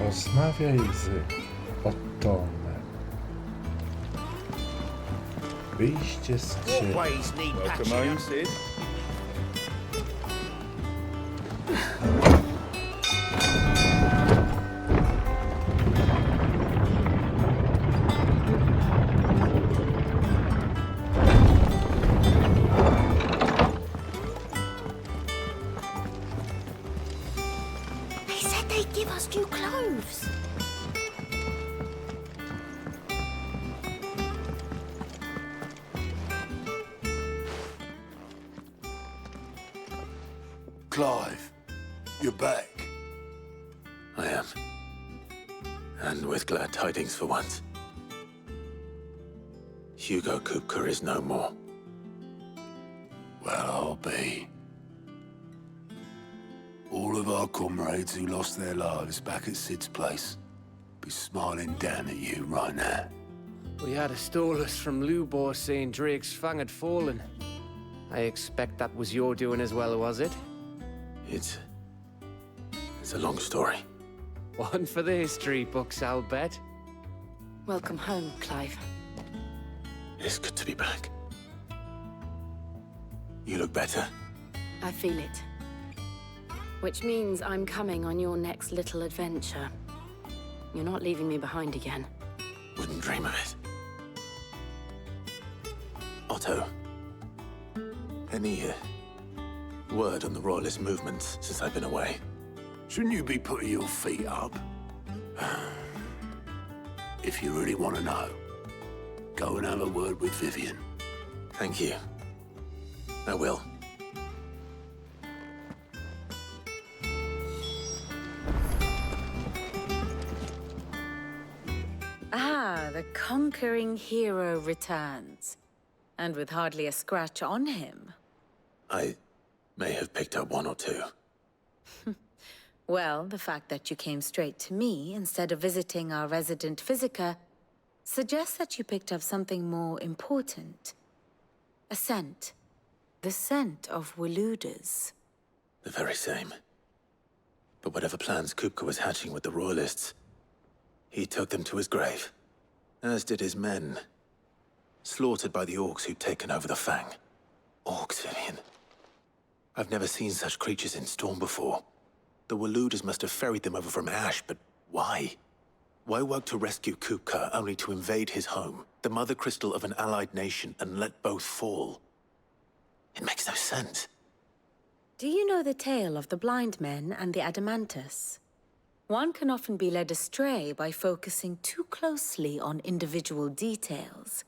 Porozmawiaj z Otomem. Wyjście z księgi. Always need Welcome patching home, up. Sid. They said they'd give us new clothes. Clive, you're back. I am. And with glad tidings for once. Hugo Kupka is no more. Well, I'll be. All of our comrades who lost their lives back at Sid's place be smiling down at you right now. We had a stolus from Lubor saying Drake's fang had fallen. I expect that was your doing as well, was it? It's a long story. One for the history books, I'll bet. Welcome home, Clive. It's good to be back. You look better. I feel it. Which means I'm coming on your next little adventure. You're not leaving me behind again. Wouldn't dream of it. Otto, any word on the Royalist movements since I've been away? Shouldn't you be putting your feet up? If you really want to know, go and have a word with Vivian. Thank you. I will. Ah, the conquering hero returns. And with hardly a scratch on him. I may have picked up one or two. Well, the fact that you came straight to me instead of visiting our resident physiker suggests that you picked up something more important. A scent. The scent of Waludas. The very same. But whatever plans Kupka was hatching with the Royalists, he took them to his grave. As did his men. Slaughtered by the orcs who'd taken over the Fang. Orcs, Vivian. I've never seen such creatures in Storm before. The Waludas must have ferried them over from Ash, but why? Why work to rescue Kupka only to invade his home, the mother crystal of an allied nation, and let both fall? It makes no sense. Do you know the tale of the blind men and the Adamantus? One can often be led astray by focusing too closely on individual details.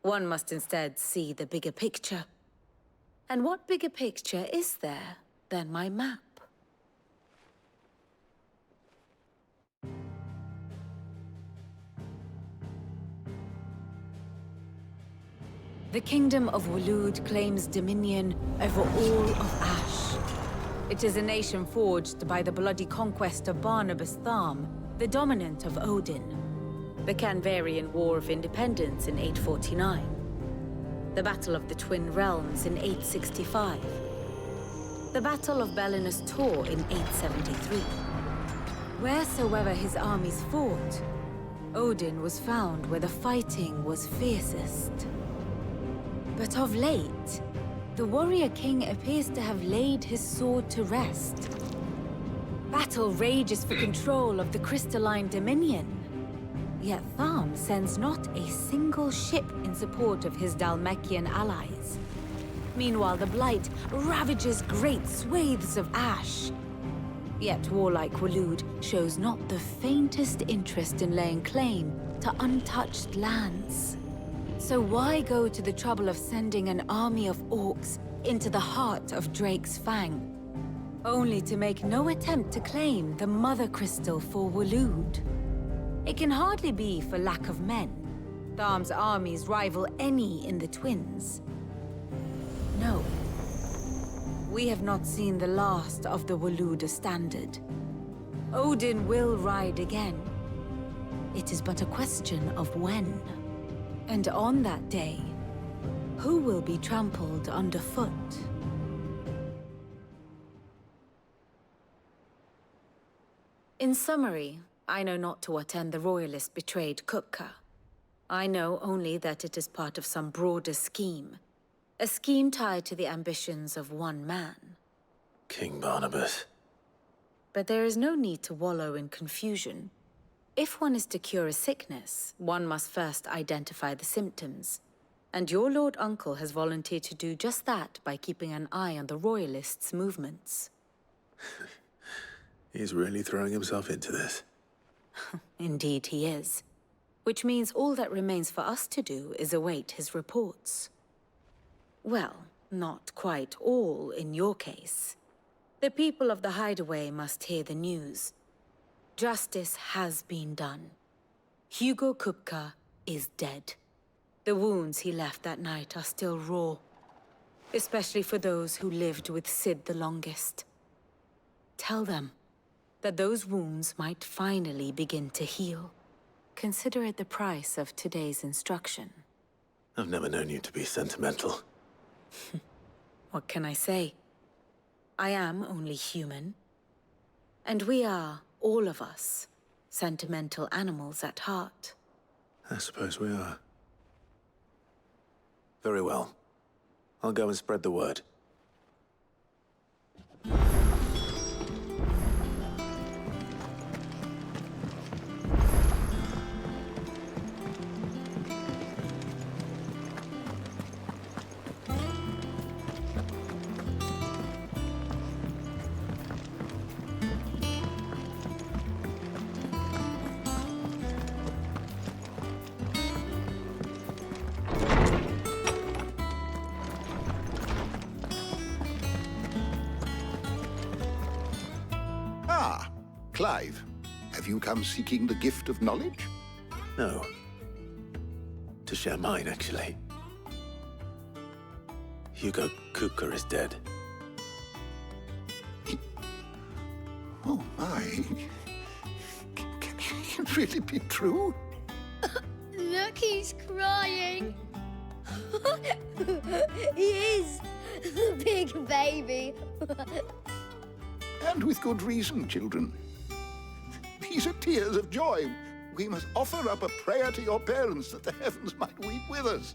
One must instead see the bigger picture. And what bigger picture is there than my map? The Kingdom of Waloed claims dominion over all of Ash. It is a nation forged by the bloody conquest of Barnabas Tharm, the dominant of Odin. The Canvarian War of Independence in 849. The Battle of the Twin Realms in 865. The Battle of Belinus Tor in 873. Wheresoever his armies fought, Odin was found where the fighting was fiercest. But of late, the warrior king appears to have laid his sword to rest. Battle rages for control of the crystalline dominion. Yet Tharm sends not a single ship in support of his Dhalmekian allies. Meanwhile, the Blight ravages great swathes of Ash. Yet warlike Waloed shows not the faintest interest in laying claim to untouched lands. So why go to the trouble of sending an army of orcs into the heart of Drake's Fang, only to make no attempt to claim the Mother Crystal for Waloed? It can hardly be for lack of men. Tharm's armies rival any in the Twins. No. We have not seen the last of the Waluda standard. Odin will ride again. It is but a question of when. And on that day, who will be trampled underfoot? In summary, I know not to what end the royalists betrayed Kupka. I know only that it is part of some broader scheme. A scheme tied to the ambitions of one man. King Barnabas. But there is no need to wallow in confusion. If one is to cure a sickness, one must first identify the symptoms. And your Lord Uncle has volunteered to do just that by keeping an eye on the royalists' movements. He's really throwing himself into this. Indeed he is. Which means all that remains for us to do is await his reports. Well, not quite all in your case. The people of the Hideaway must hear the news. Justice has been done. Hugo Kupka is dead. The wounds he left that night are still raw. Especially for those who lived with Sid the longest. Tell them that those wounds might finally begin to heal. Consider it the price of today's instruction. I've never known you to be sentimental. What can I say? I am only human. And we are, all of us, sentimental animals at heart. I suppose we are. Very well. I'll go and spread the word. Ah, Clive, have you come seeking the gift of knowledge? No. To share mine, actually. Hugo Kupka is dead. Oh, my. Can it really be true? Look, he's crying. He is. Big baby. And with good reason, children. These are tears of joy. We must offer up a prayer to your parents that the heavens might weep with us.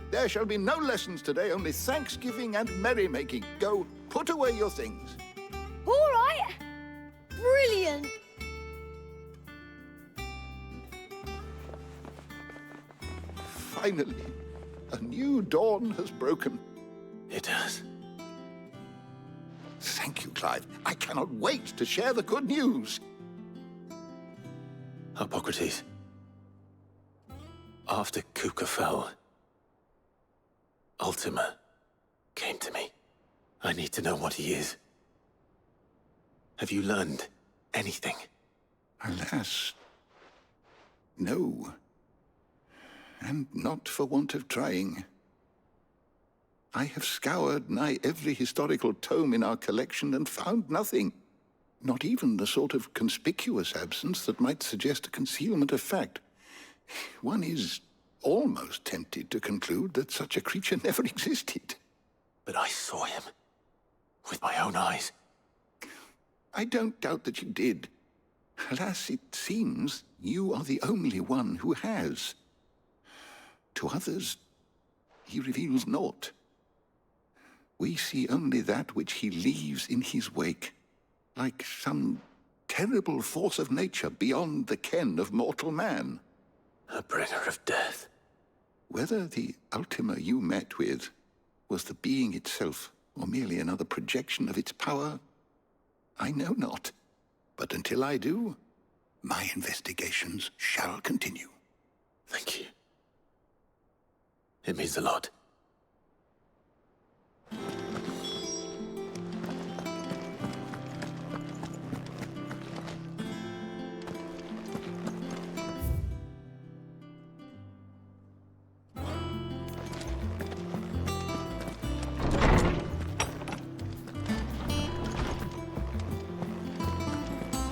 There shall be no lessons today, only thanksgiving and merrymaking. Go, put away your things. All right. Brilliant. Finally, a new dawn has broken. It has. Thank you, Clive. I cannot wait to share the good news. Hippocrates. After Kupka fell, Ultima came to me. I need to know what he is. Have you learned anything? Alas, no. And not for want of trying. I have scoured nigh every historical tome in our collection and found nothing. Not even the sort of conspicuous absence that might suggest a concealment of fact. One is almost tempted to conclude that such a creature never existed. But I saw him. With my own eyes. I don't doubt that you did. Alas, it seems you are the only one who has. To others, he reveals naught. We see only that which he leaves in his wake, like some terrible force of nature beyond the ken of mortal man. A bringer of death. Whether the Ultima you met with was the being itself, or merely another projection of its power, I know not. But until I do, my investigations shall continue. Thank you. It means a lot.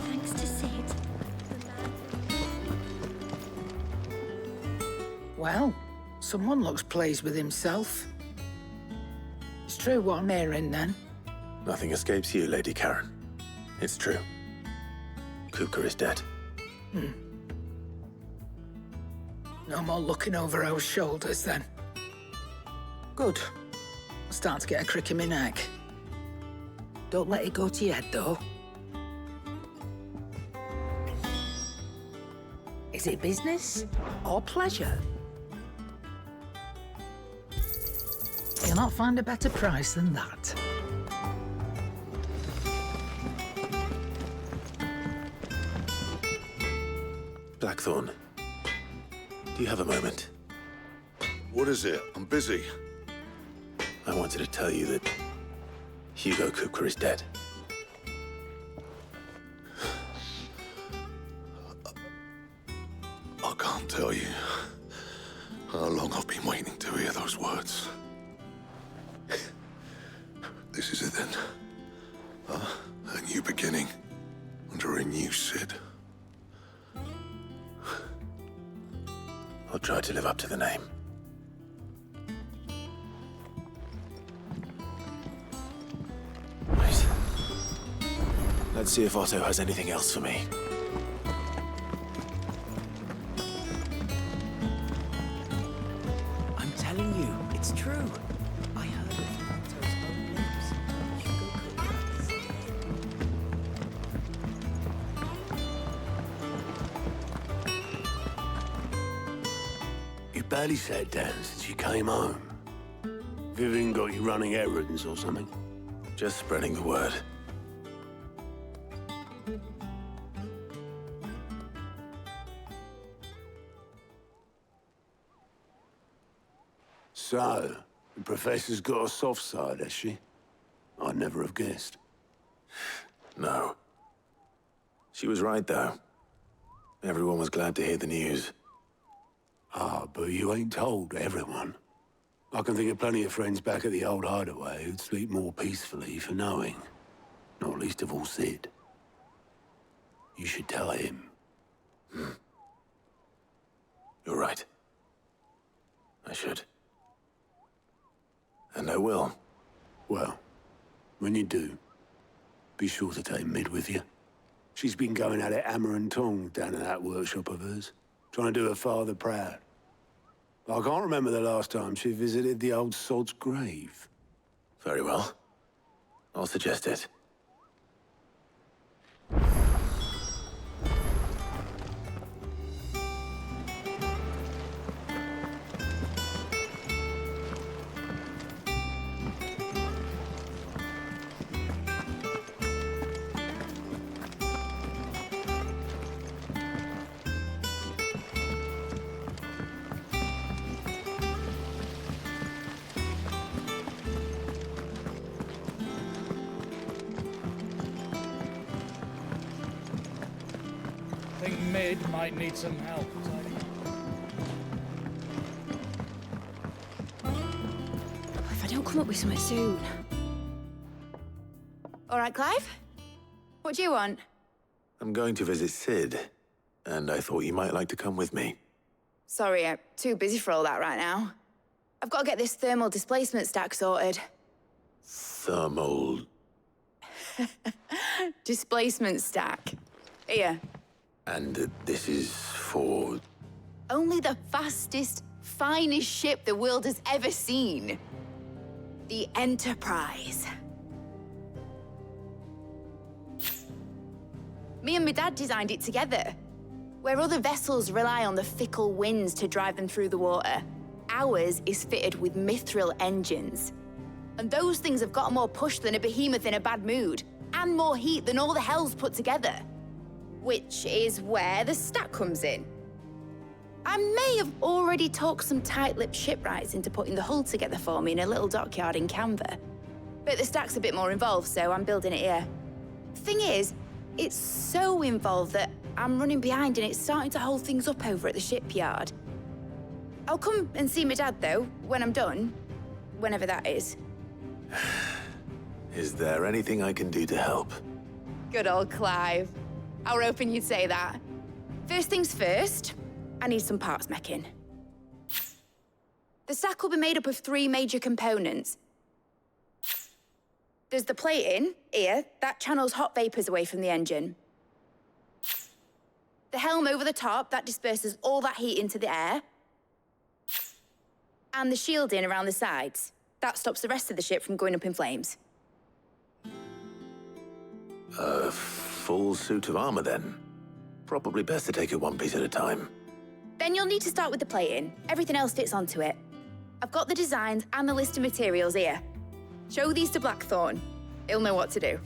Thanks to Sid. Well, someone looks pleased with himself. It's true what I'm hearing, then. Nothing escapes you, Lady Karen. It's true. Kupka is dead. No more looking over our shoulders, then. Good. I'm starting to get a crick in my neck. Don't let it go to your head, though. Is it business or pleasure? You'll not find a better price than that. Blackthorn, do you have a moment? What is it? I'm busy. I wanted to tell you that Hugo Kupka is dead. I can't tell you how long I've been waiting to hear those words. This is it then. A new beginning under a new Sid. I'll try to live up to the name. Right. Let's see if Otto has anything else for me. I'm telling you, it's true. I heard it from Otto's own lips. Hugo Kupka is dead. You barely sat down since you came home. Vivian got you running errands or something? Just spreading the word. So, the Professor's got a soft side, has she? I'd never have guessed. No. She was right, though. Everyone was glad to hear the news. Ah, but you ain't told everyone. I can think of plenty of friends back at the old hideaway who'd sleep more peacefully for knowing. Not least of all Sid. You should tell him. You're right. I should. And I will. Well, when you do, be sure to take Mid with you. She's been going at it hammer and tong down in that workshop of hers, trying to do her father proud. I can't remember the last time she visited the old sod's grave. Very well. I'll suggest it. I think Mid might need some help. If I don't come up with something soon. All right, Clive? What do you want? I'm going to visit Sid, and I thought you might like to come with me. Sorry, I'm too busy for all that right now. I've got to get this thermal displacement stack sorted. Thermal... Displacement stack. Here. And this is for... Only the fastest, finest ship the world has ever seen. The Enterprise. Me and my dad designed it together. Where other vessels rely on the fickle winds to drive them through the water, ours is fitted with mithril engines. And those things have got more push than a behemoth in a bad mood, and more heat than all the hells put together. Which is where the stack comes in. I may have already talked some tight-lipped shipwrights into putting the hull together for me in a little dockyard in Canva. But the stack's a bit more involved, so I'm building it here. Thing is, it's so involved that I'm running behind and it's starting to hold things up over at the shipyard. I'll come and see my dad, though, when I'm done. Whenever that is. Is there anything I can do to help? Good old Clive. I were hoping you'd say that. First things first, I need some parts meching. The stack will be made up of 3 major components. There's the plating, here, that channels hot vapors away from the engine. The helm over the top, that disperses all that heat into the air. And the shielding around the sides. That stops the rest of the ship from going up in flames. A full suit of armor, then. Probably best to take it one piece at a time. Then you'll need to start with the plating. Everything else fits onto it. I've got the designs and the list of materials here. Show these to Blackthorn. He'll know what to do.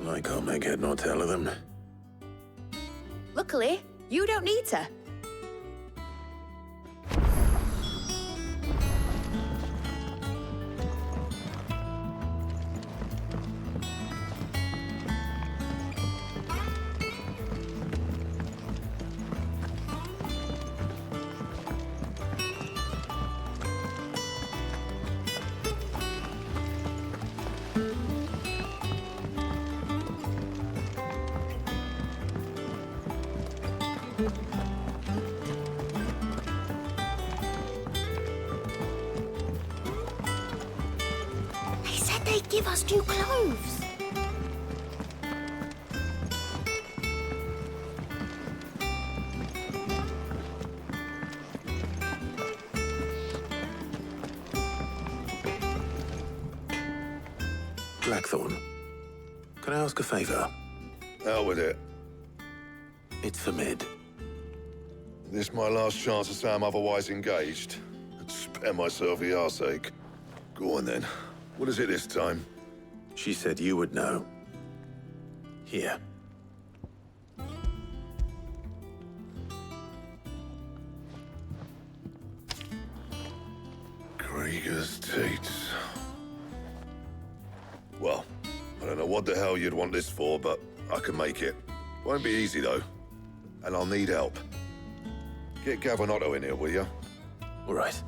I can't make head nor tail of them. Luckily, you don't need to. They'd give us new clothes. Blackthorn, can I ask a favor? Out with it. It's for Mid. This my last chance to say I'm otherwise engaged. I'd spare myself the arseache. Go on then. What is it this time? She said you would know. Here. Krieger's teats. Well, I don't know what the hell you'd want this for, but I can make it. Won't be easy, though. And I'll need help. Get Gavin in here, will you? All right.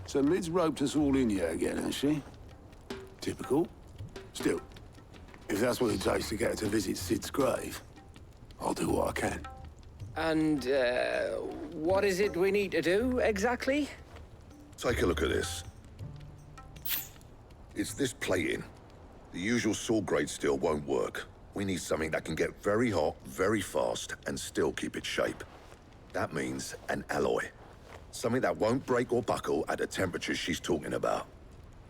So Mid's roped us all in here again, has she? Typical. Still, if that's what it takes to get her to visit Sid's grave, I'll do what I can. And, what is it we need to do, exactly? Take a look at this. It's this plating. The usual sword-grade steel won't work. We need something that can get very hot, very fast, and still keep its shape. That means an alloy. Something that won't break or buckle at the temperatures she's talking about.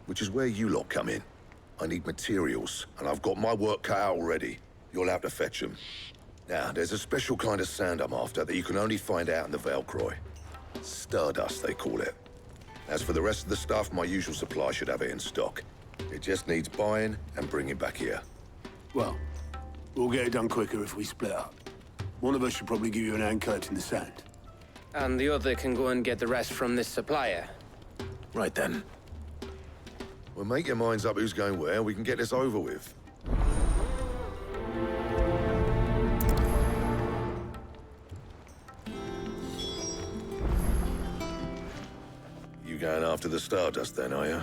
Which is where you lot come in. I need materials, and I've got my work cut out already. You'll have to fetch them. Now, there's a special kind of sand I'm after that you can only find out in the Velcroy. Stardust, they call it. As for the rest of the stuff, my usual supply should have it in stock. It just needs buying and bringing back here. Well, we'll get it done quicker if we split up. One of us should probably give you an hand collecting the sand. And the other can go and get the rest from this supplier. Right then. Well, make your minds up who's going where, we can get this over with. You going after the Stardust then, are you?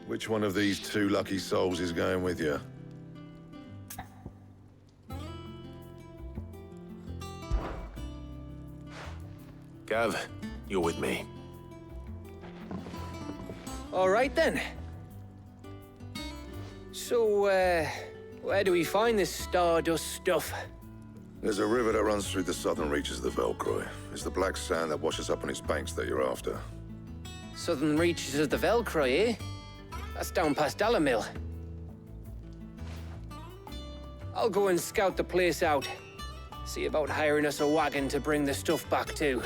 Which one of these two lucky souls is going with you? Gav, you're with me. All right, then. So, where do we find this Stardust stuff? There's a river that runs through the southern reaches of the Velcroy. It's the black sand that washes up on its banks that you're after. Southern reaches of the Velcroy, eh? That's down past Alamil. I'll go and scout the place out. See about hiring us a wagon to bring the stuff back to.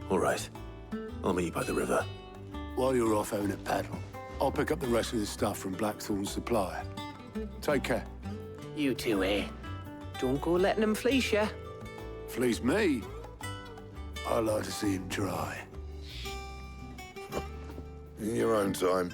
All right. I'll meet you by the river. While you're off having a paddle, I'll pick up the rest of the stuff from Blackthorn's supplier. Take care. You two, eh? Don't go letting them fleece ya. Fleece me? I like to see him try. In your own time.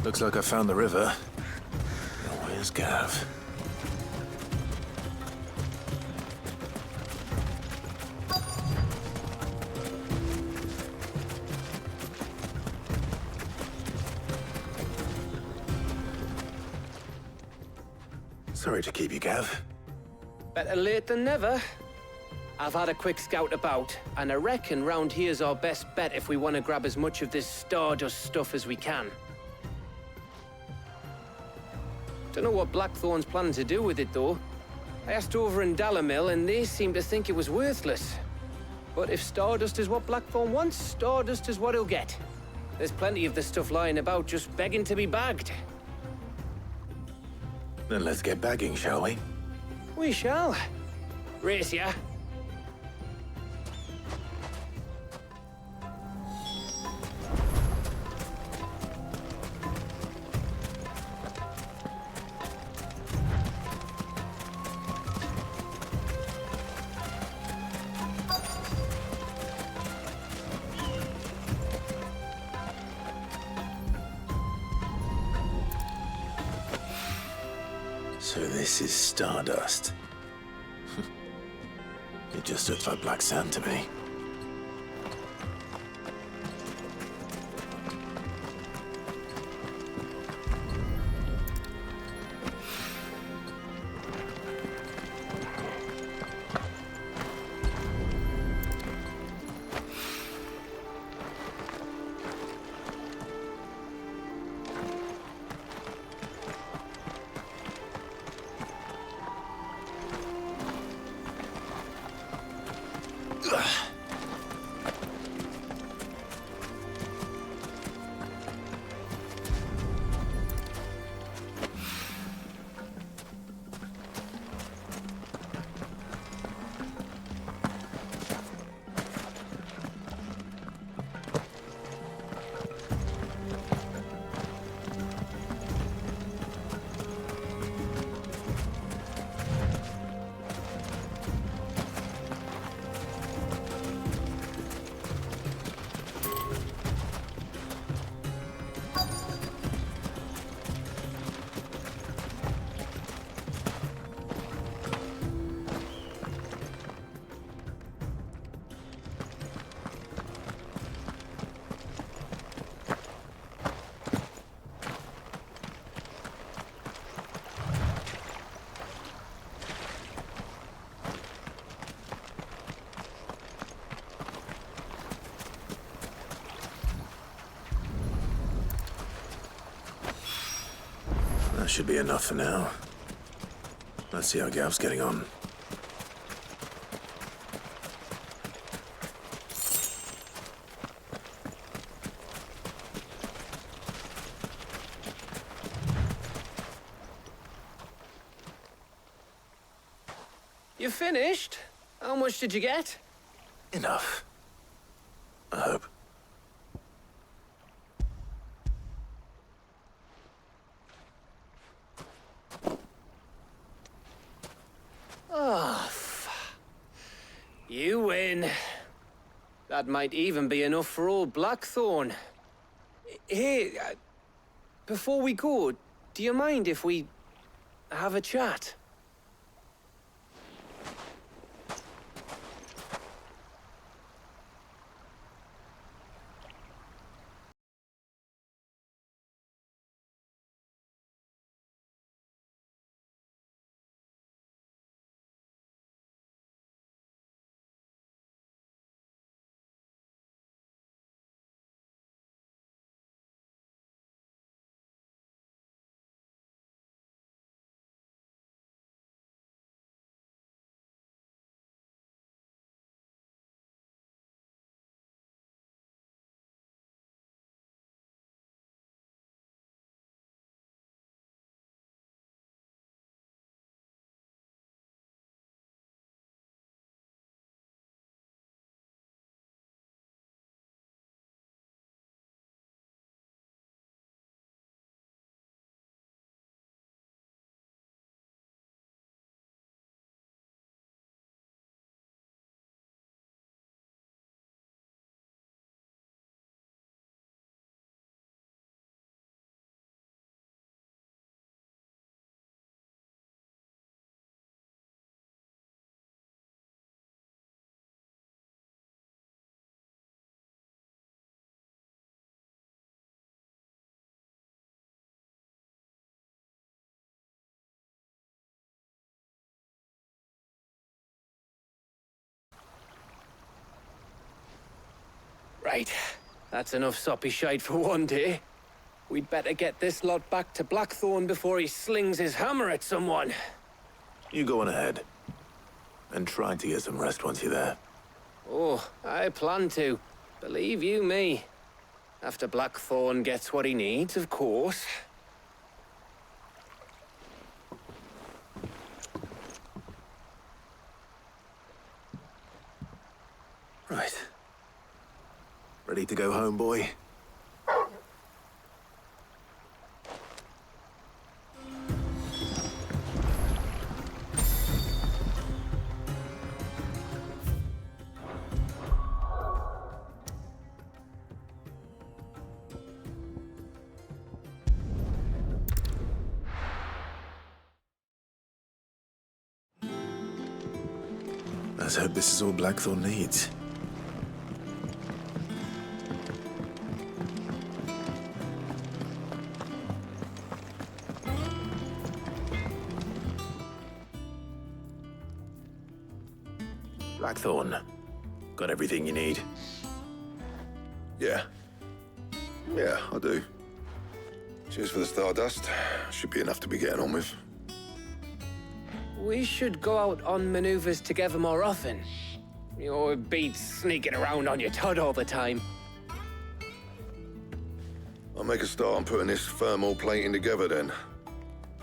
Looks like I found the river. Now where's Gav? Sorry to keep you, Gav. Better late than never. I've had a quick scout about, and I reckon round here's our best bet if we want to grab as much of this Stardust stuff as we can. Don't know what Blackthorn's planning to do with it, though. I asked over in Dalamil, and they seem to think it was worthless. But if Stardust is what Blackthorn wants, Stardust is what he'll get. There's plenty of this stuff lying about, just begging to be bagged. Then let's get bagging, shall we? We shall. Race ya. So this is Stardust. It just looks like black sand to me. That should be enough for now. Let's see how Gav's getting on. You finished? How much did you get? Enough. I hope. Oh, you win. That might even be enough for old Blackthorn. Hey, before we go, do you mind if we have a chat? Right. That's enough soppy shite for one day. We'd better get this lot back to Blackthorn before he slings his hammer at someone. You go on ahead. And try to get some rest once you're there. Oh, I plan to. Believe you me. After Blackthorn gets what he needs, of course. Right. Ready to go home, boy? Let's hope this is all Blackthorn needs. Blackthorn, got everything you need? Yeah. Yeah, I do. Cheers for the stardust. Should be enough to be getting on with. We should go out on maneuvers together more often. You know, it beats sneaking around on your Todd all the time. I'll make a start on putting this thermal plating together then.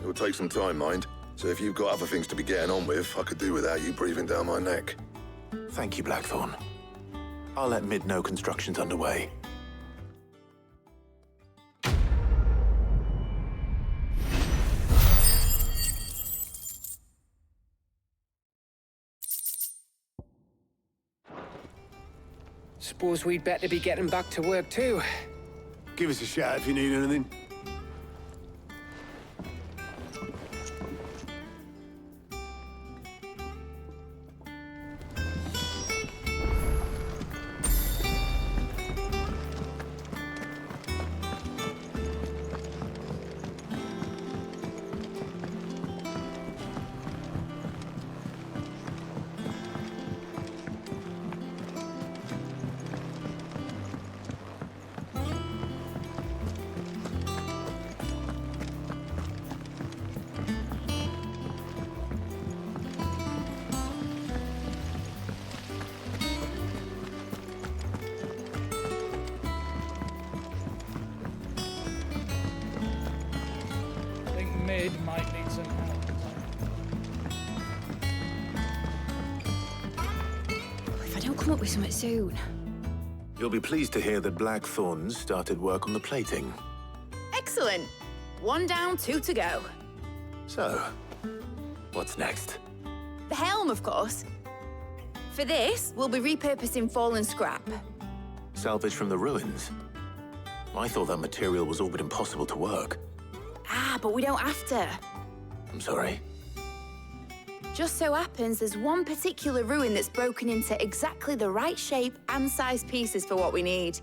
It'll take some time, mind. So if you've got other things to be getting on with, I could do without you breathing down my neck. Thank you, Blackthorn. I'll let Mid know construction's underway. Suppose we'd better be getting back to work too. Give us a shout if you need anything. Mid might need some help. If I don't come up with something soon. You'll be pleased to hear that Blackthorn started work on the plating. Excellent. 1 down, 2 to go. So, what's next? The helm, of course. For this, we'll be repurposing fallen scrap. Salvage from the ruins? I thought that material was all but impossible to work. Ah, but we don't have to. I'm sorry. Just so happens there's one particular ruin that's broken into exactly the right shape and size pieces for what we need.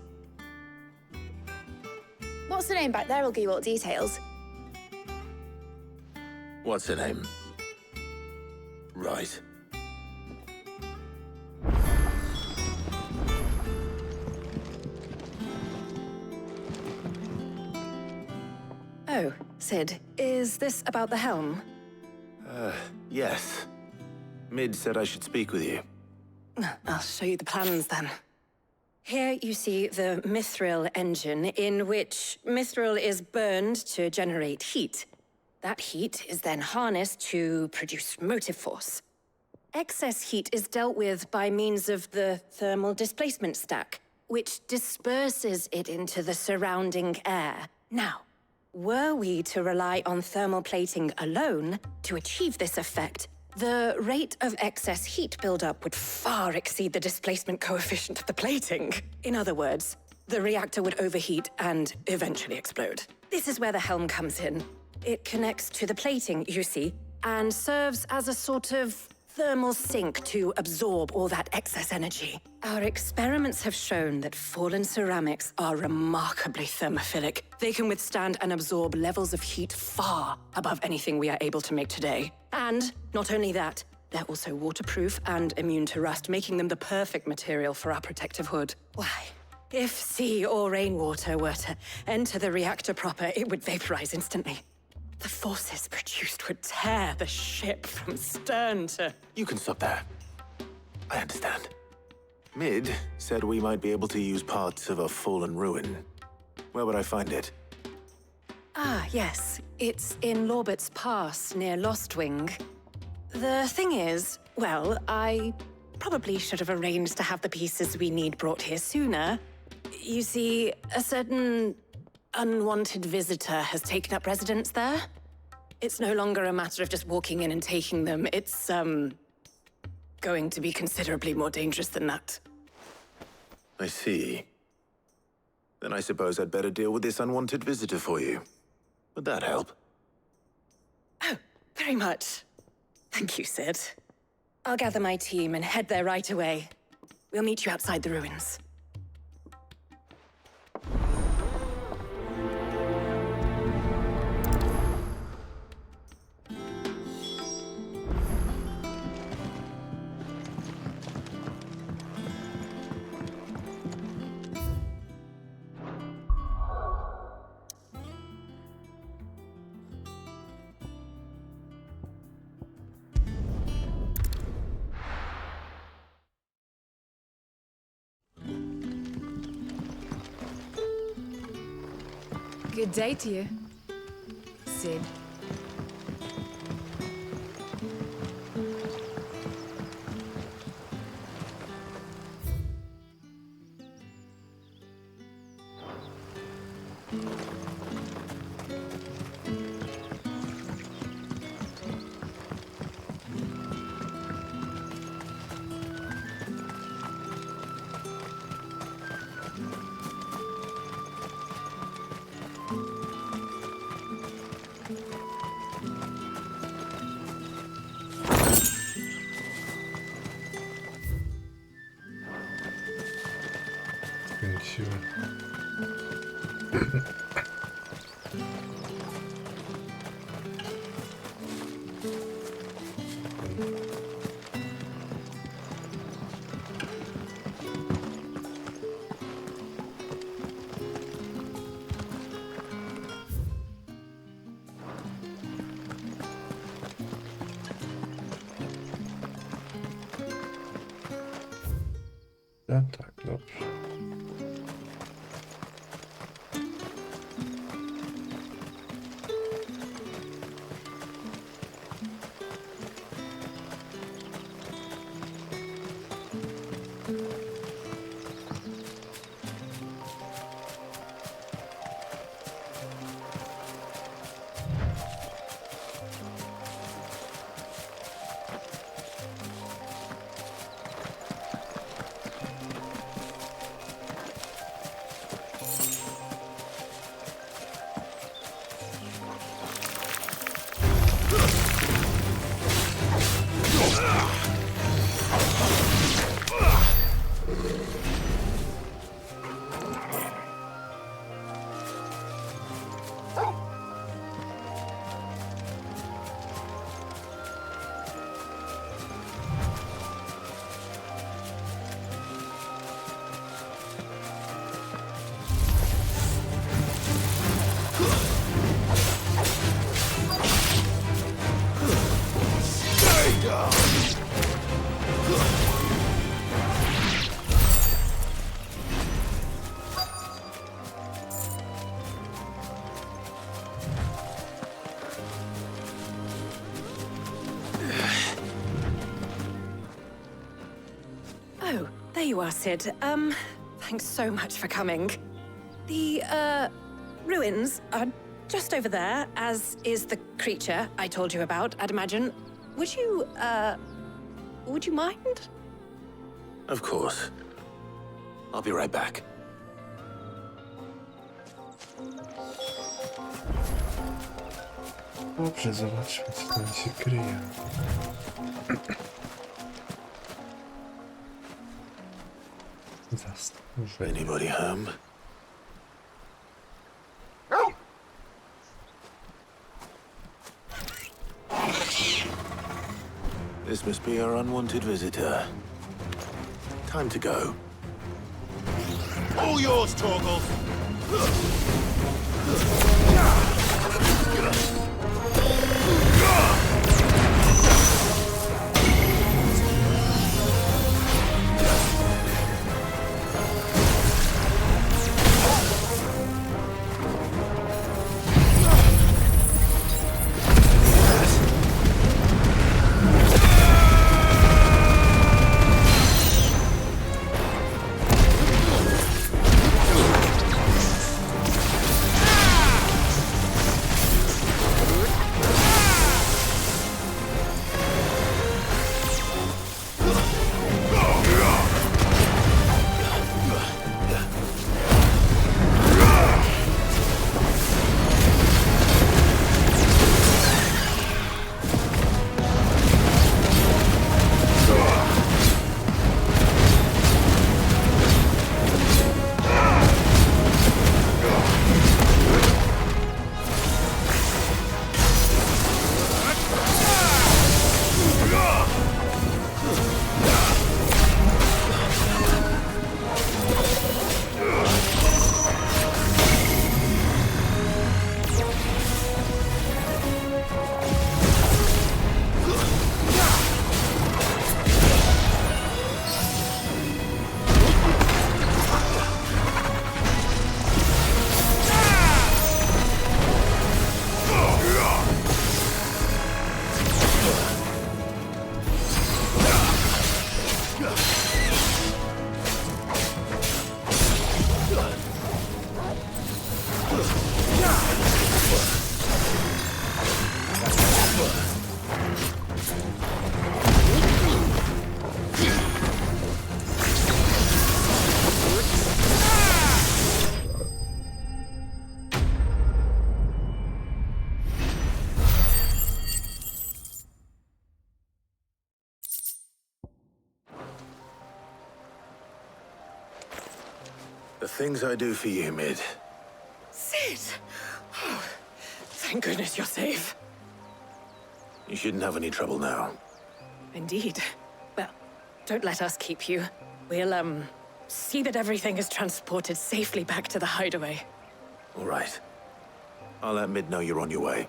What's the name back there? I'll give you all the details. What's her name? Right. Oh, Sid, is this about the helm? Yes. Mid said I should speak with you. I'll show you the plans then. Here you see the mithril engine, in which mithril is burned to generate heat. That heat is then harnessed to produce motive force. Excess heat is dealt with by means of the thermal displacement stack, which disperses it into the surrounding air. Now, were we to rely on thermal plating alone to achieve this effect, the rate of excess heat buildup would far exceed the displacement coefficient of the plating. In other words, the reactor would overheat and eventually explode. This is where the helm comes in. It connects to the plating, you see, and serves as a sort of thermal sink to absorb all that excess energy. Our experiments have shown that fallen ceramics are remarkably thermophilic. They can withstand and absorb levels of heat far above anything we are able to make today. And not only that, they're also waterproof and immune to rust, making them the perfect material for our protective hood. Why, If sea or rainwater were to enter the reactor proper, it would vaporize instantly. The forces produced would tear the ship from stern to... You can stop there. I understand. Mid said we might be able to use parts of a fallen ruin. Where would I find it? Ah, yes. It's in Lorbert's Pass, near Lostwing. The thing is, well, I probably should have arranged to have the pieces we need brought here sooner. You see, a certain unwanted visitor has taken up residence there. It's no longer a matter of just walking in and taking them. It's, going to be considerably more dangerous than that. I see. Then I suppose I'd better deal with this unwanted visitor for you. Would that help? Oh, very much. Thank you, Sid. I'll gather my team and head there right away. We'll meet you outside the ruins. Good day to you, Sid. Kręciły. No tak, dobrze. Oh, there you are, Sid. Thanks so much for coming. The, ruins are just over there, as is the creature I told you about, I'd imagine. Would you mind? Of course. I'll be right back. Dobrze, zobaczmy, co tam się kryje. Zastrzeżenie. Anybody home? This must be our unwanted visitor. Time to go. All yours, Torgal. The things I do for you, Mid. Sid! Oh, thank goodness you're safe. You shouldn't have any trouble now. Indeed. Well, don't let us keep you. We'll, see that everything is transported safely back to the hideaway. All right. I'll let Mid know you're on your way.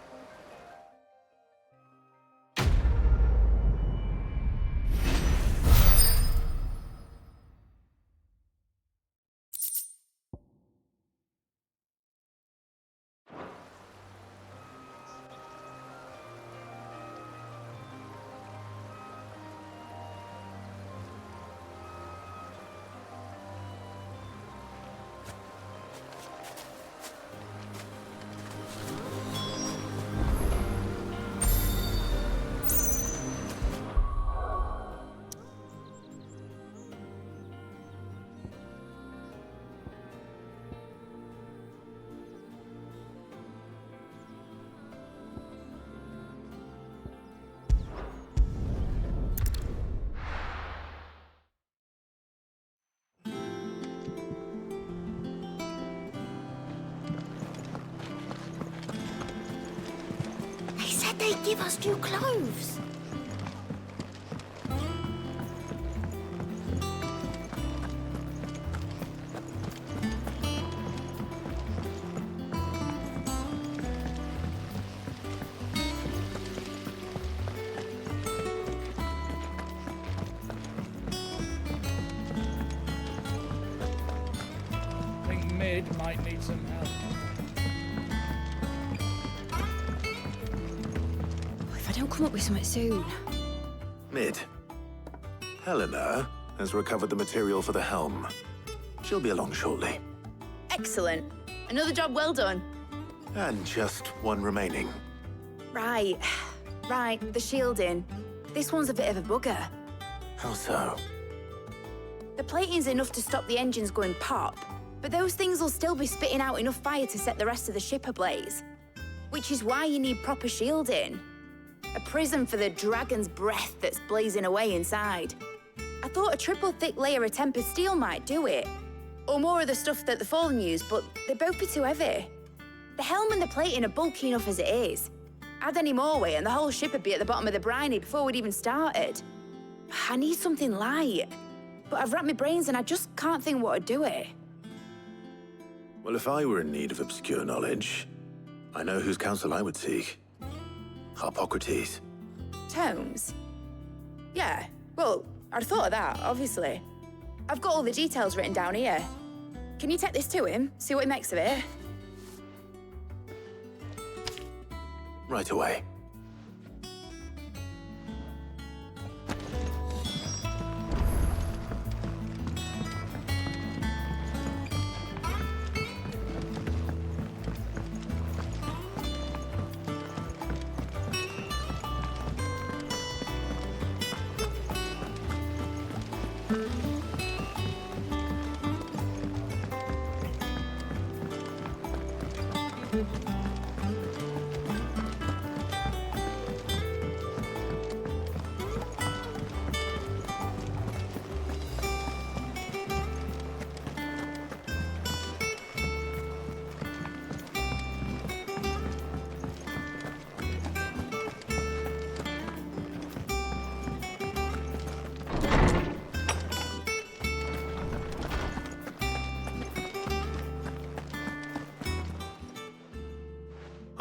They give us new clothes. I think Mid might need some help. Don't come up with something soon. Mid. Helena has recovered the material for the helm. She'll be along shortly. Excellent. Another job well done. And just one remaining. Right. The shielding. This one's a bit of a bugger. How so? The plating's enough to stop the engines going pop, but those things will still be spitting out enough fire to set the rest of the ship ablaze. Which is why you need proper shielding. A prism for the dragon's breath that's blazing away inside. I thought a triple thick layer of tempered steel might do it. Or more of the stuff that the Fallen use, but they'd both be too heavy. The helm and the plating are bulky enough as it is. Add any more weight and the whole ship would be at the bottom of the briny before we'd even started. I need something light. But I've racked my brains and I just can't think what would do it. Well, if I were in need of obscure knowledge, I know whose counsel I would seek. Hippocrates. Tomes? Yeah, well, I'd thought of that, obviously. I've got all the details written down here. Can you take this to him, see what he makes of it? Right away.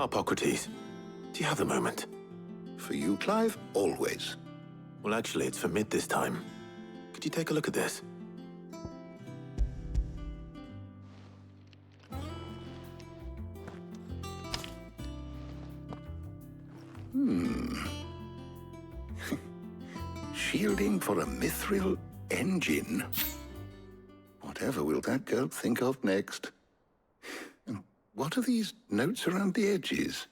Hippocrates, do you have a moment? For you, Clive, always. Well, actually, it's for mid this time. Could you take a look at this? Shielding for a mithril engine. Whatever will that girl think of next? And what are these notes around the edges?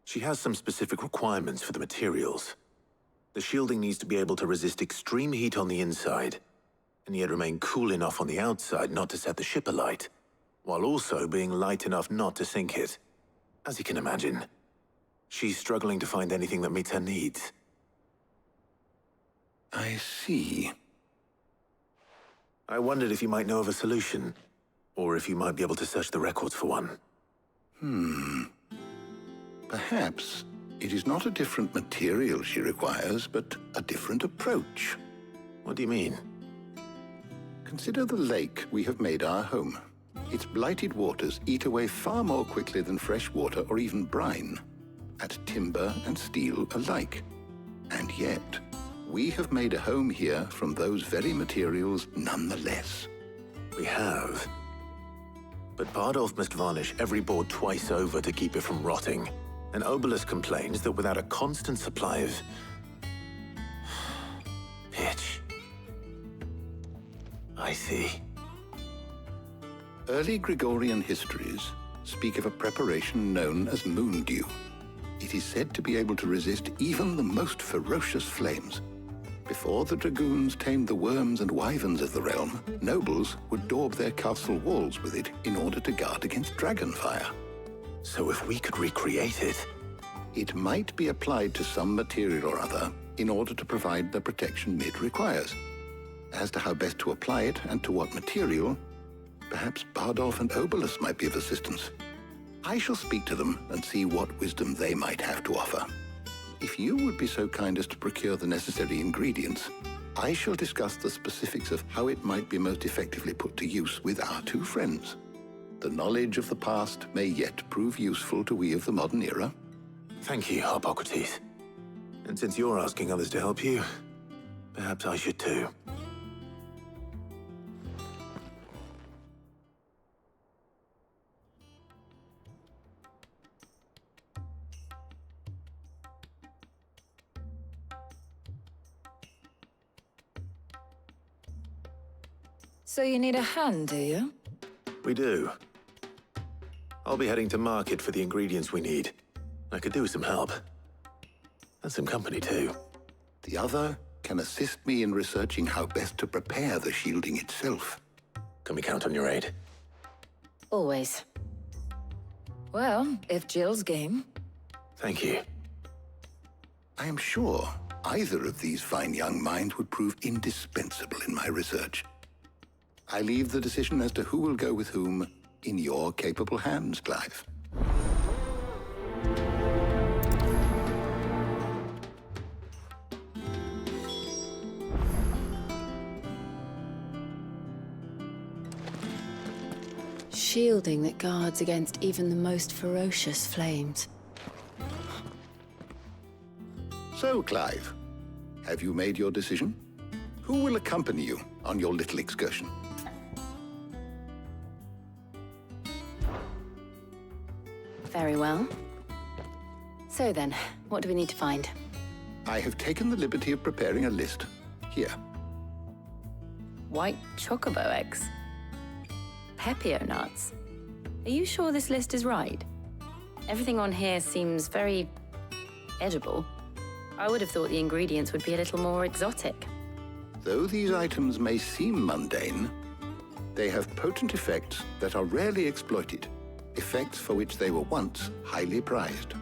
She has some specific requirements for the materials. The shielding needs to be able to resist extreme heat on the inside, and yet remain cool enough on the outside not to set the ship alight, while also being light enough not to sink it. As you can imagine, she's struggling to find anything that meets her needs. I see. I wondered if you might know of a solution, or if you might be able to search the records for one. Perhaps it is not a different material she requires, but a different approach. What do you mean? Consider the lake we have made our home. Its blighted waters eat away far more quickly than fresh water or even brine, at timber and steel alike. And yet, we have made a home here from those very materials nonetheless. We have. But Bardolph must varnish every board twice over to keep it from rotting. And Obelus complains that without a constant supply of pitch. I see. Early Gregorian histories speak of a preparation known as moon dew. It is said to be able to resist even the most ferocious flames. Before the dragoons tamed the worms and wyverns of the realm, nobles would daub their castle walls with it in order to guard against dragonfire. So if we could recreate it... It might be applied to some material or other in order to provide the protection Mid requires. As to how best to apply it and to what material, perhaps Bardolph and Obelus might be of assistance. I shall speak to them and see what wisdom they might have to offer. If you would be so kind as to procure the necessary ingredients, I shall discuss the specifics of how it might be most effectively put to use with our two friends. The knowledge of the past may yet prove useful to we of the modern era. Thank you, Hippocrates. And since you're asking others to help you, perhaps I should too. So you need a hand, do you? We do. I'll be heading to market for the ingredients we need. I could do with some help. And some company, too. The other can assist me in researching how best to prepare the shielding itself. Can we count on your aid? Always. Well, if Jill's game. Thank you. I am sure either of these fine young minds would prove indispensable in my research. I leave the decision as to who will go with whom in your capable hands, Clive. shielding that guards against even the most ferocious flames. So, Clive, have you made your decision? Who will accompany you on your little excursion? Very well. So then, what do we need to find? I have taken the liberty of preparing a list. Here. White chocobo eggs. Pepio nuts. Are you sure this list is right? Everything on here seems very edible. I would have thought the ingredients would be a little more exotic. Though these items may seem mundane, they have potent effects that are rarely exploited, effects for which they were once highly prized.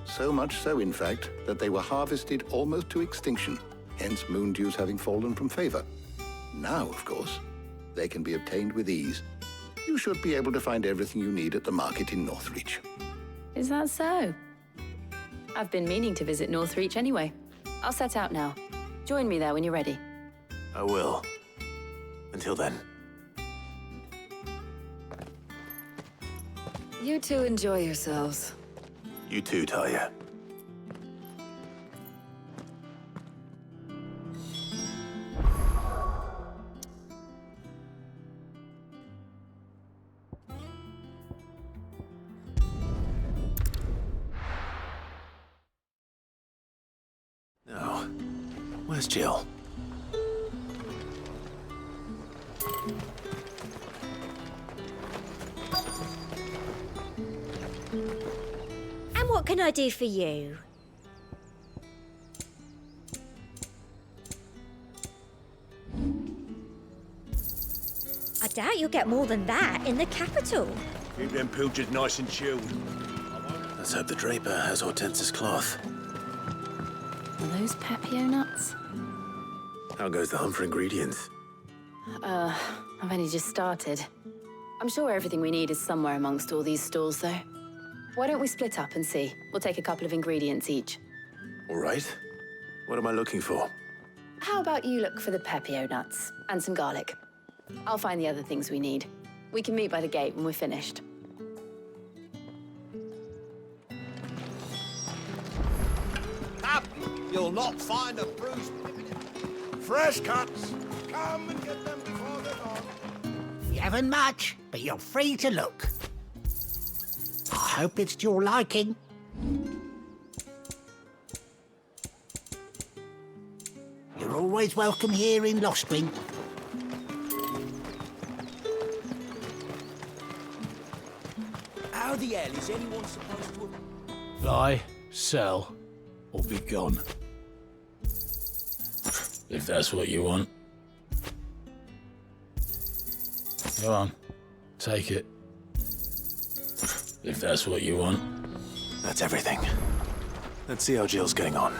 So much so, in fact, that they were harvested almost to extinction, hence moon dews having fallen from favor. Now, of course, they can be obtained with ease. You should be able to find everything you need at the market in Northreach. Is that so? I've been meaning to visit Northreach anyway. I'll set out now. Join me there when you're ready. I will. Until then. You two enjoy yourselves. You too, Talia. Now, where's Jill? And what can I do for you? I doubt you'll get more than that in the capital. Keep them pilchards nice and chilled. Let's hope the draper has Hortense's cloth. Are those Pepio nuts? How goes the hunt for ingredients? I've only just started. I'm sure everything we need is somewhere amongst all these stalls, though. Why don't we split up and see? We'll take a couple of ingredients each. All right. What am I looking for? How about you look for the Pepio nuts and some garlic? I'll find the other things we need. We can meet by the gate when we're finished. Up! You'll not find a bruised... Fresh cuts! Come and get them before they're gone. You haven't much, but you're free to look. I hope it's to your liking. You're always welcome here in Lostwing. How the hell is anyone supposed to... Buy, sell, or be gone. If that's what you want. Go on, take it. If that's what you want. That's everything. Let's see how Jill's getting on.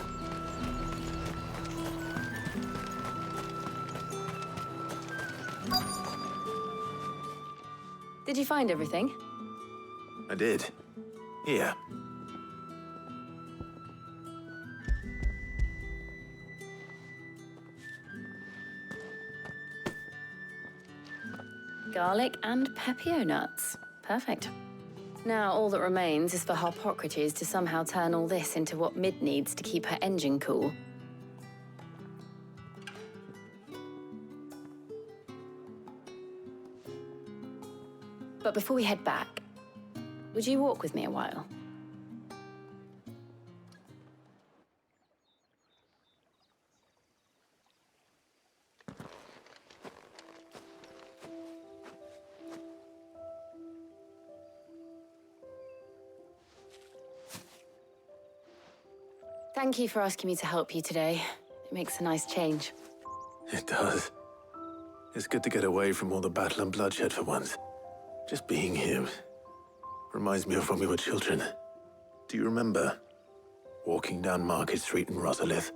Did you find everything? I did. Here. Garlic and Pepio nuts. Perfect. Now all that remains is for Harpocrates to somehow turn all this into what Mid needs to keep her engine cool. But before we head back, would you walk with me a while? Thank you for asking me to help you today. It makes a nice change. It does. It's good to get away from all the battle and bloodshed for once. Just being here reminds me of when we were children. Do you remember? Walking down Market Street in Rosalith,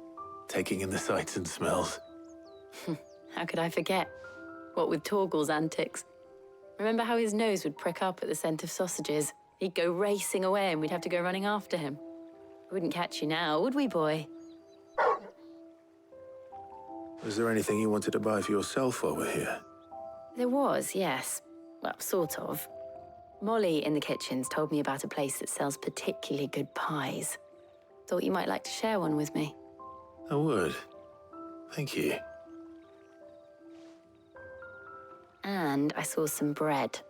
taking in the sights and smells. How could I forget? What with Torgal's antics. Remember how his nose would prick up at the scent of sausages? He'd go racing away and we'd have to go running after him. We wouldn't catch you now, would we, boy? Was there anything you wanted to buy for yourself while we're here? There was, yes. Well, sort of. Molly in the kitchen's told me about a place that sells particularly good pies. Thought you might like to share one with me. I would. Thank you. And I saw some bread.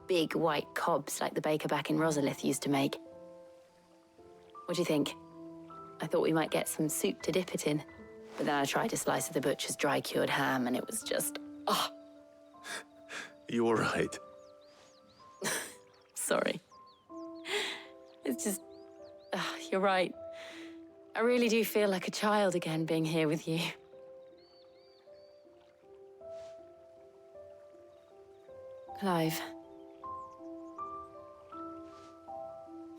Big white cobs like the baker back in Rosalith used to make. What do you think? I thought we might get some soup to dip it in. But then I tried a slice of the butcher's dry-cured ham and it was just... oh, You all right? sorry. It's just... you're right. I really do feel like a child again being here with you. Clive.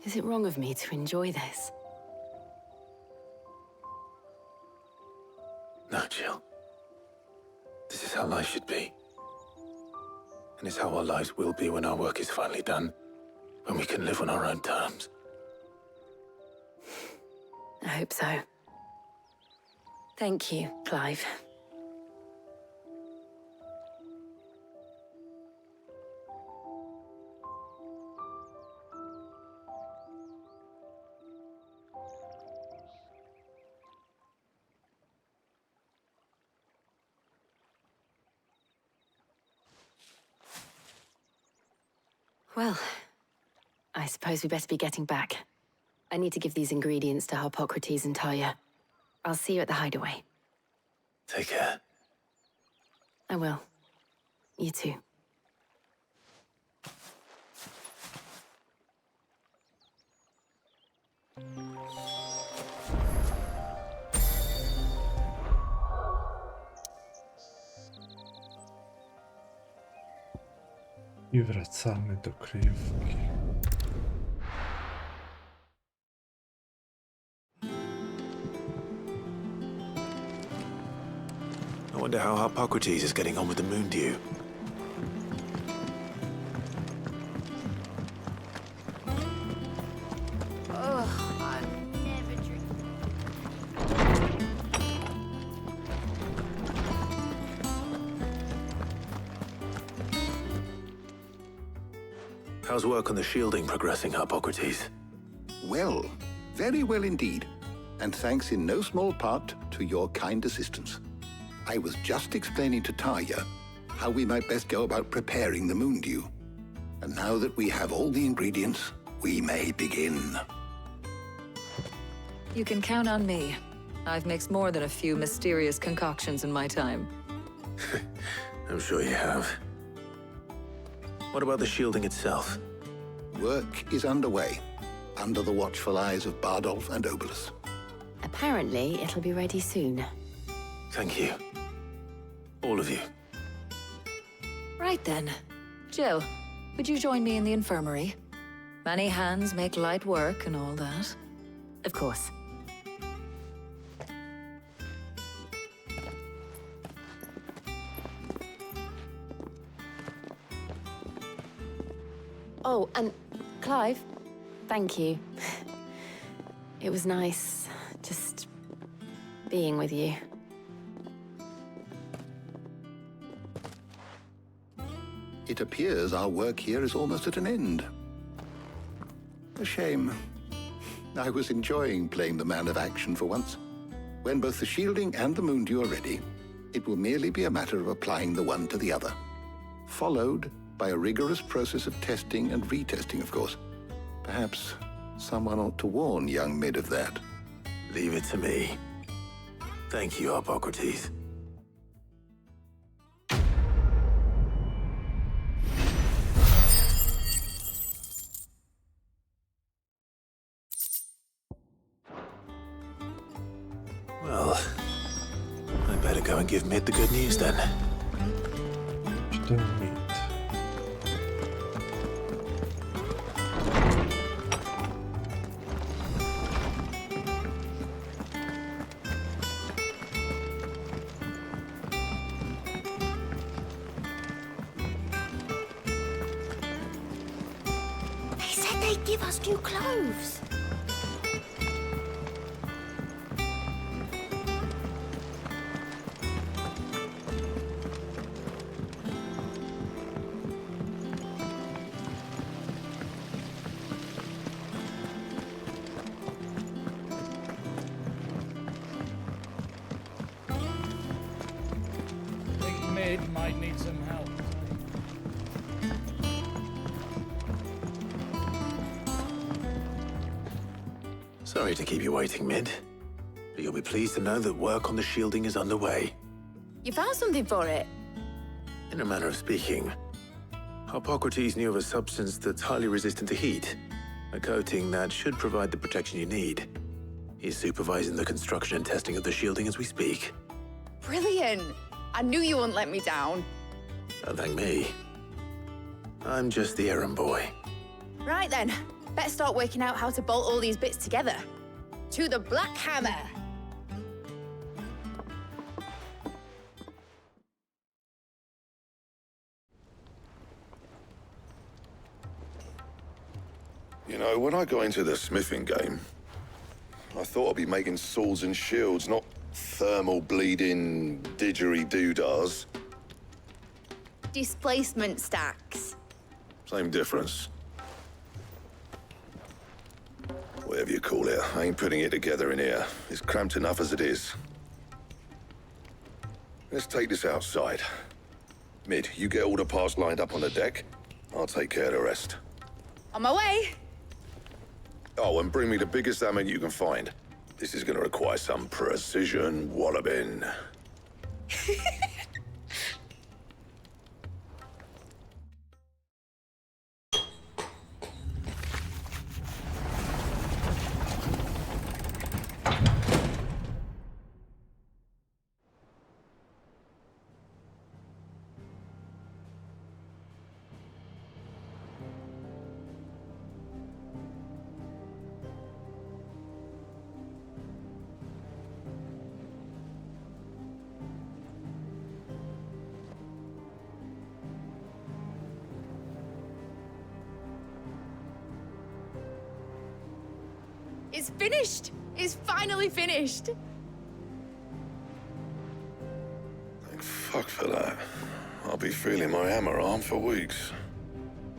Is it wrong of me to enjoy this? No, Jill. This is how life should be. And it's how our lives will be when our work is finally done. When we can live on our own terms. I hope so. Thank you, Clive. Well, I suppose we better be getting back. I need to give these ingredients to Harpocrates and Tarja. I'll see you at the hideaway. Take care. I will. You too. I wracamy do kryjówki. I wonder how Harpocrates is getting on with the moon dew. How's work on the shielding progressing, Harpocrates? Well, very well indeed. And thanks in no small part to your kind assistance. I was just explaining to Tarja how we might best go about preparing the moon dew. And now that we have all the ingredients, we may begin. You can count on me. I've mixed more than a few mysterious concoctions in my time. I'm sure you have. What about the shielding itself? Work is underway, under the watchful eyes of Bardolph and Obolus. Apparently, it'll be ready soon. Thank you. All of you. Right then. Jill, would you join me in the infirmary? Many hands make light work and all that. Of course. Oh, and Clive, thank you. It was nice just being with you. It appears our work here is almost at an end. A shame. I was enjoying playing the man of action for once. When both the shielding and the moon dew are ready, it will merely be a matter of applying the one to the other. Followed by a rigorous process of testing and retesting, of course. Perhaps someone ought to warn young Mid of that. Leave it to me. Thank you, Harpocrates. Well, I better go and give Mid the good news then. Still Mid. They said they'd give us new clothes. mid might need some help. Sorry to keep you waiting, Mid. But you'll be pleased to know that work on the shielding is underway. You found something for it? In a manner of speaking, Hippocrates knew of a substance that's highly resistant to heat. A coating that should provide the protection you need. He's supervising the construction and testing of the shielding as we speak. Brilliant! I knew you wouldn't let me down. Don't thank me. I'm just the errand boy. Right then, better start working out how to bolt all these bits together. To the Black Hammer! You know, when I got into the smithing game, I thought I'd be making swords and shields, not thermal bleeding didgeridoo-dahs. Displacement stacks. Same difference. Whatever you call it, I ain't putting it together in here. It's cramped enough as it is. Let's take this outside. Mid, you get all the parts lined up on the deck. I'll take care of the rest. On my way! Oh, and bring me the biggest hammer you can find. This is gonna require some precision walloping. It's finished! It's finally finished! Thank fuck for that. I'll be feeling my hammer arm for weeks.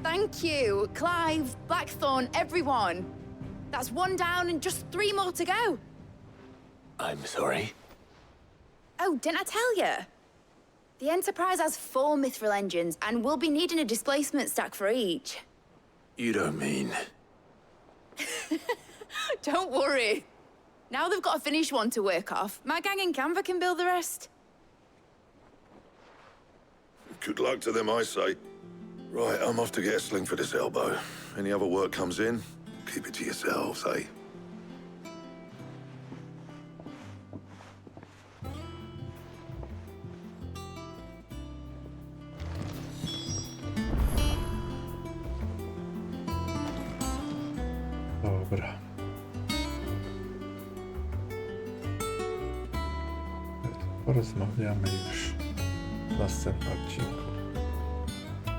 Thank you, Clive, Blackthorn, everyone. That's one down and just 3 more to go. I'm sorry. Oh, didn't I tell you? The Enterprise has 4 mithril engines, and we'll be needing a displacement stack for each. You don't mean... Don't worry. Now they've got a finished one to work off, my gang in Canva can build the rest. Good luck to them, I say. Right, I'm off to get a sling for this elbow. Any other work comes in, keep it to yourselves, eh? Dobra. Porozmawiamy już w następnym odcinku.